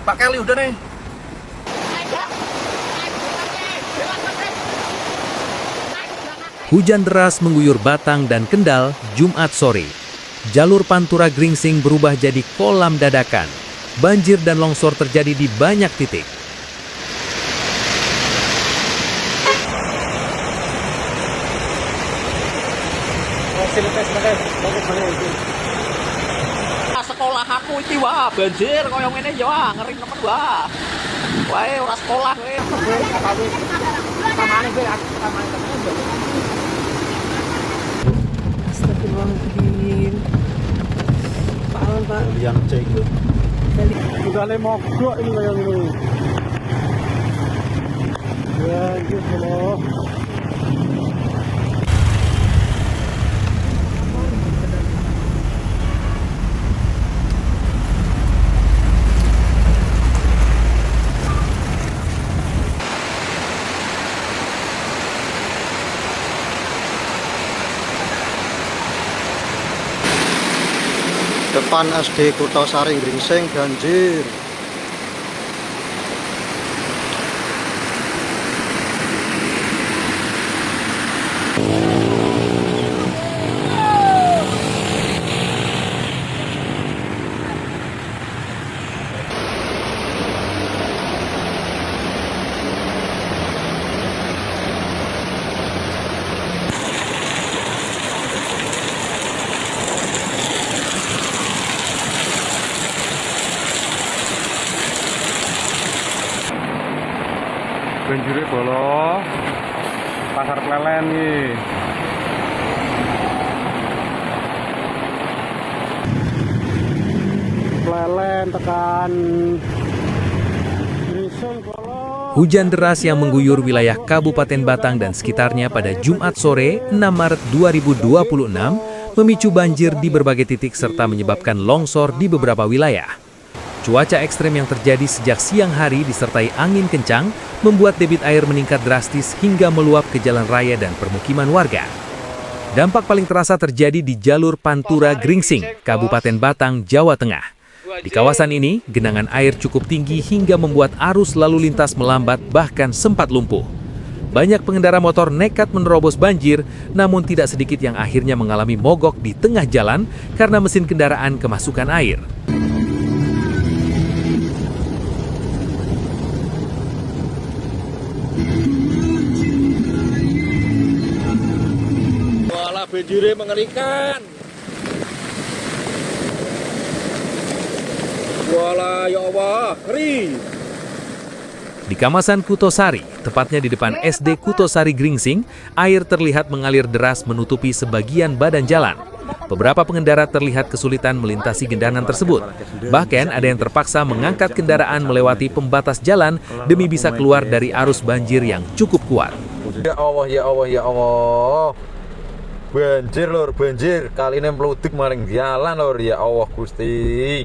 Pak Kelly udah nih. Hujan deras mengguyur Batang dan Kendal Jumat sore. Jalur Pantura Gringsing berubah jadi kolam dadakan. Banjir dan longsor terjadi di banyak titik. Sekolah aku iki wah banjir koyo ngene ya wah ngeri nemen wah. Wae ora sekolah kowe. Samane kowe samane temen. Astagfirullahaladzim. Pak. Yang cek itu. Udah le mogok ini kayak gini. Ya, gitu loh. Depan SD Kutosari Gringsing banjir. Banjirnya bolo pasar Plelen nih. Plelen tekan Gringsing bolo. Hujan deras yang mengguyur wilayah Kabupaten Batang dan sekitarnya pada Jumat sore 6 Maret 2026 memicu banjir di berbagai titik serta menyebabkan longsor di beberapa wilayah. Cuaca ekstrem yang terjadi sejak siang hari disertai angin kencang membuat debit air meningkat drastis hingga meluap ke jalan raya dan permukiman warga. Dampak paling terasa terjadi di jalur Pantura Gringsing, Kabupaten Batang, Jawa Tengah. Di kawasan ini, genangan air cukup tinggi hingga membuat arus lalu lintas melambat bahkan sempat lumpuh. Banyak pengendara motor nekat menerobos banjir, namun tidak sedikit yang akhirnya mengalami mogok di tengah jalan karena mesin kendaraan kemasukan air. Walah banjirnya mengerikan. Walah ya Allah, ngeri. Di kawasan Kutosari, tepatnya di depan SD Kutosari Gringsing, air terlihat mengalir deras menutupi sebagian badan jalan. Beberapa pengendara terlihat kesulitan melintasi genangan tersebut. Bahkan ada yang terpaksa mengangkat kendaraan melewati pembatas jalan demi bisa keluar dari arus banjir yang cukup kuat. Ya Allah, ya Allah, ya Allah. Banjir lor, banjir. Kali ini meluduk maring jalan lor, ya Allah Gusti.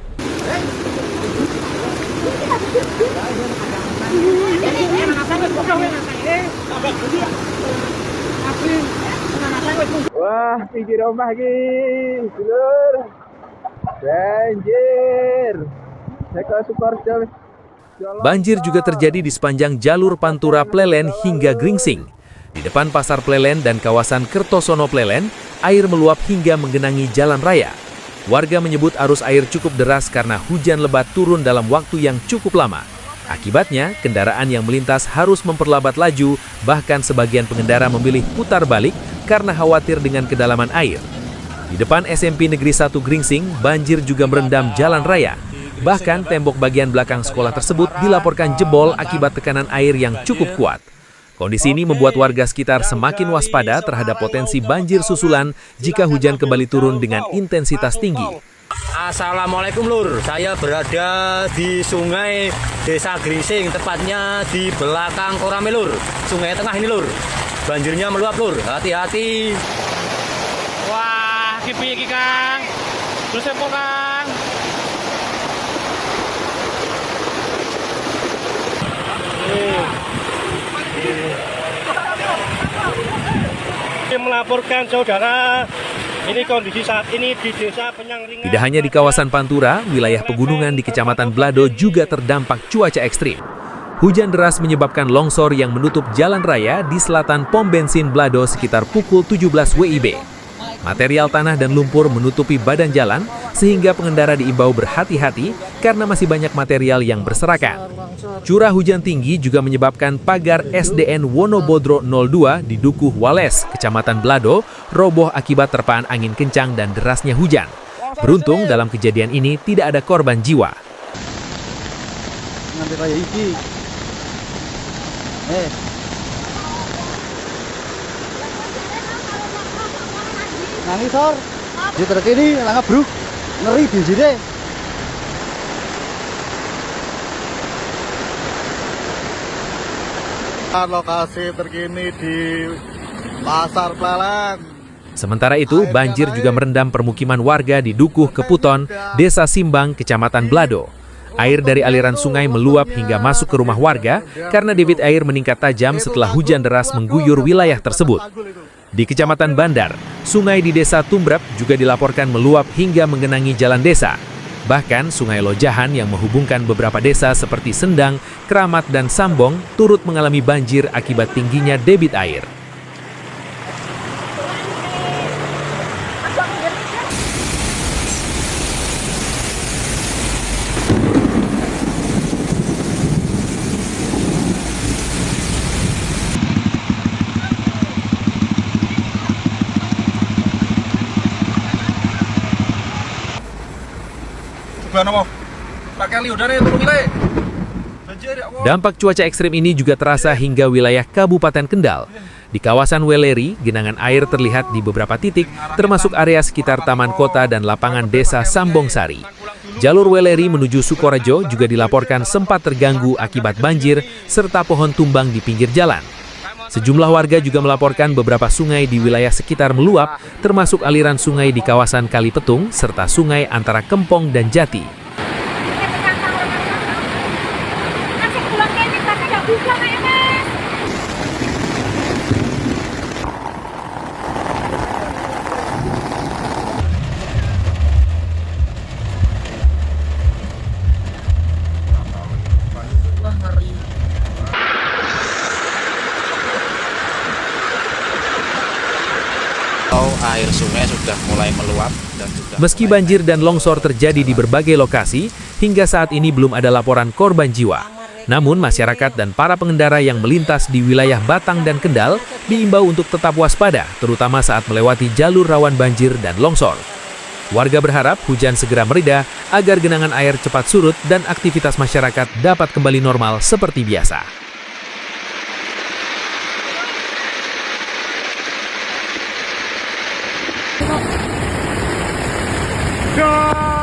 Wah, pinggir rumah lagi, dulur. Banjir. Saya Sukoharjo. Banjir juga terjadi di sepanjang jalur Pantura Plelen hingga Gringsing. Di depan pasar Plelen dan kawasan Kertosono Plelen, air meluap hingga menggenangi jalan raya. Warga menyebut arus air cukup deras karena hujan lebat turun dalam waktu yang cukup lama. Akibatnya, kendaraan yang melintas harus memperlambat laju, bahkan sebagian pengendara memilih putar balik karena khawatir dengan kedalaman air. Di depan SMP Negeri 1 Gringsing, banjir juga merendam jalan raya. Bahkan tembok bagian belakang sekolah tersebut dilaporkan jebol akibat tekanan air yang cukup kuat. Kondisi ini membuat warga sekitar semakin waspada terhadap potensi banjir susulan jika hujan kembali turun dengan intensitas tinggi. Assalamualaikum lur, saya berada di sungai Desa Gringsing, tepatnya di belakang Korame lur. Sungai tengah ini lur, banjirnya meluap lur, hati-hati. Wah, kipi iki Kang. Terus apa Kang? Melaporkan saudara Ini kondisi saat ini di Desa Penyangringan. Tidak hanya di kawasan Pantura, wilayah pegunungan di Kecamatan Blado juga terdampak cuaca ekstrim. Hujan deras menyebabkan longsor yang menutup jalan raya di selatan pom bensin Blado sekitar pukul 17 WIB. Material tanah dan lumpur menutupi badan jalan sehingga pengendara diimbau berhati-hati karena masih banyak material yang berserakan. Curah hujan tinggi juga menyebabkan pagar SDN Wonobodro 02 di Dukuh Wales, Kecamatan Blado, roboh akibat terpaan angin kencang dan derasnya hujan. Beruntung dalam kejadian ini tidak ada korban jiwa. Nanti kayak iki. Nangis sor. Di terkini langap bro. Ngeri benjire. Lokasi terkini di Pasar Plelen. Sementara itu, banjir juga merendam permukiman warga di Dukuh Keputon, Desa Simbang, Kecamatan Blado. Air dari aliran sungai meluap hingga masuk ke rumah warga karena debit air meningkat tajam setelah hujan deras mengguyur wilayah tersebut. Di Kecamatan Bandar, sungai di Desa Tumbrap juga dilaporkan meluap hingga menggenangi jalan desa. Bahkan Sungai Lojahan yang menghubungkan beberapa desa seperti Sendang, Keramat, dan Sambong turut mengalami banjir akibat tingginya debit air. Dampak cuaca ekstrim ini juga terasa hingga wilayah Kabupaten Kendal. Di kawasan Weleri, genangan air terlihat di beberapa titik, termasuk area sekitar Taman Kota dan lapangan Desa Sambong Sari. Jalur Weleri menuju Sukorejo juga dilaporkan sempat terganggu akibat banjir, serta pohon tumbang di pinggir jalan. Sejumlah warga juga melaporkan beberapa sungai di wilayah sekitar meluap, termasuk aliran sungai di kawasan Kalipetung, serta sungai antara Kempong dan Jati. Air sungai sudah mulai meluap dan sudah Meski banjir dan longsor terjadi di berbagai lokasi, hingga saat ini belum ada laporan korban jiwa. Namun masyarakat dan para pengendara yang melintas di wilayah Batang dan Kendal diimbau untuk tetap waspada, terutama saat melewati jalur rawan banjir dan longsor. Warga berharap hujan segera mereda agar genangan air cepat surut dan aktivitas masyarakat dapat kembali normal seperti biasa. Ya.